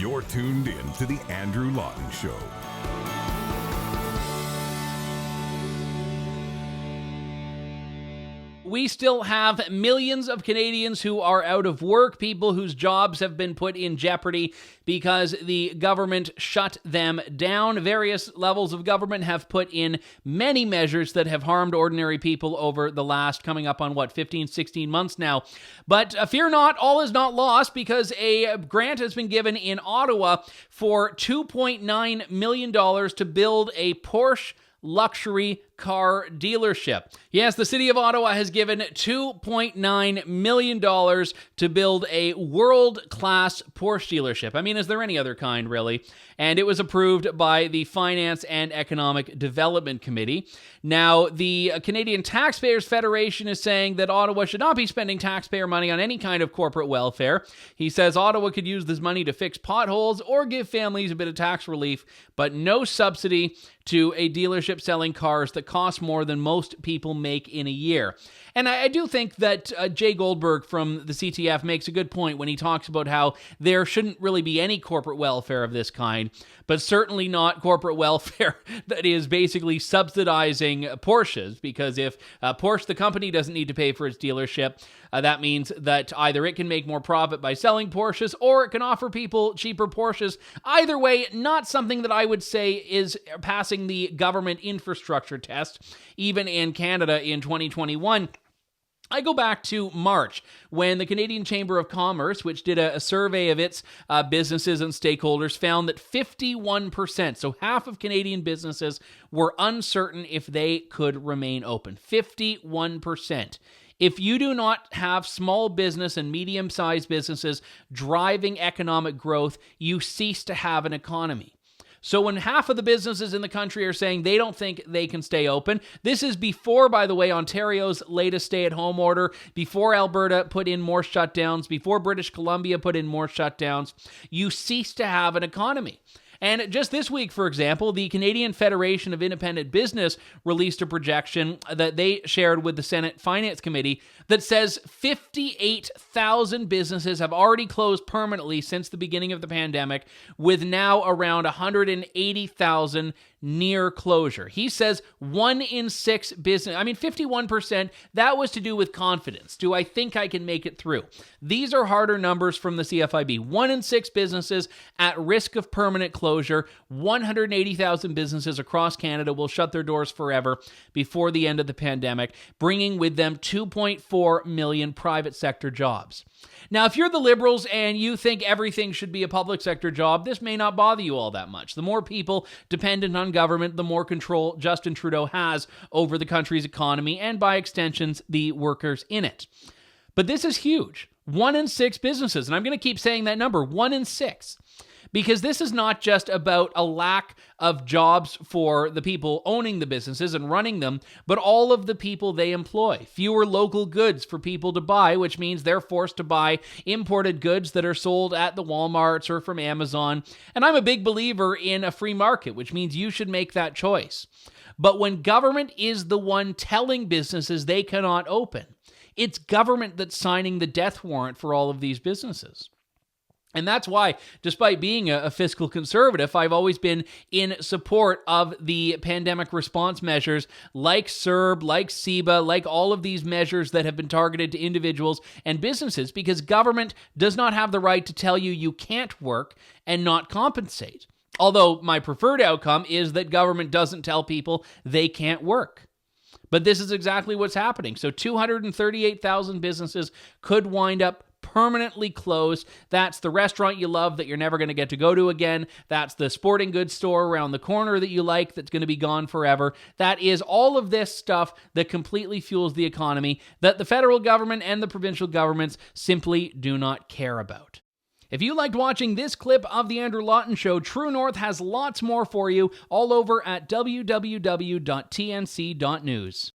You're tuned in to The Andrew Lawton Show. We still have millions of Canadians who are out of work, people whose jobs have been put in jeopardy because the government shut them down. Various levels of government have put in many measures that have harmed ordinary people over the last, coming up on 15, 16 months now. But fear not, all is not lost, because a grant has been given in Ottawa for $2.9 million to build a Porsche luxury car dealership. Yes, the city of Ottawa has given $2.9 million to build a world-class Porsche dealership. I mean, is there any other kind, really? And it was approved by the Finance and Economic Development Committee. Now, the Canadian Taxpayers Federation is saying that Ottawa should not be spending taxpayer money on any kind of corporate welfare. He says Ottawa could use this money to fix potholes or give families a bit of tax relief, but no subsidy to a dealership selling cars that cost more than most people make in a year. And I do think that Jay Goldberg from the CTF makes a good point when he talks about how there shouldn't really be any corporate welfare of this kind, but certainly not corporate welfare that is basically subsidizing Porsches, because if Porsche, the company, doesn't need to pay for its dealership, that means that either it can make more profit by selling Porsches, or it can offer people cheaper Porsches. Either way, not something that I would say is passing the government infrastructure test, even in Canada in 2021. I go back to March, when the Canadian Chamber of Commerce, which did a survey of its businesses and stakeholders, found that 51%, so half of Canadian businesses, were uncertain if they could remain open. 51%. If you do not have small business and medium-sized businesses driving economic growth, you cease to have an economy. So when half of the businesses in the country are saying they don't think they can stay open, this is before, by the way, Ontario's latest stay-at-home order, before Alberta put in more shutdowns, before British Columbia put in more shutdowns, you cease to have an economy. And just this week, for example, the Canadian Federation of Independent Business released a projection that they shared with the Senate Finance Committee that says 58,000 businesses have already closed permanently since the beginning of the pandemic, with now around 180,000 near closure. He says 1 in 6 business, 51%, that was to do with confidence. Do I think I can make it through? These are harder numbers from the CFIB. 1 in 6 businesses at risk of permanent closure. 180,000 businesses across Canada will shut their doors forever before the end of the pandemic, bringing with them 2.4 million private sector jobs. Now, if you're the Liberals and you think everything should be a public sector job, this may not bother you all that much. The more people dependent on government, the more control Justin Trudeau has over the country's economy and, by extensions, the workers in it. But this is huge. 1 in 6 businesses, and I'm going to keep saying that number, 1 in 6. Because this is not just about a lack of jobs for the people owning the businesses and running them, but all of the people they employ. Fewer local goods for people to buy, which means they're forced to buy imported goods that are sold at the Walmarts or from Amazon. And I'm a big believer in a free market, which means you should make that choice. But when government is the one telling businesses they cannot open, it's government that's signing the death warrant for all of these businesses. And that's why, despite being a fiscal conservative, I've always been in support of the pandemic response measures like CERB, like CEBA, like all of these measures that have been targeted to individuals and businesses, because government does not have the right to tell you you can't work and not compensate. Although my preferred outcome is that government doesn't tell people they can't work. But this is exactly what's happening. So 238,000 businesses could wind up permanently closed. That's the restaurant you love that you're never going to get to go to again. That's the sporting goods store around the corner that you like that's going to be gone forever. That is all of this stuff that completely fuels the economy that the federal government and the provincial governments simply do not care about. If you liked watching this clip of The Andrew Lawton Show, True North has lots more for you all over at www.tnc.news.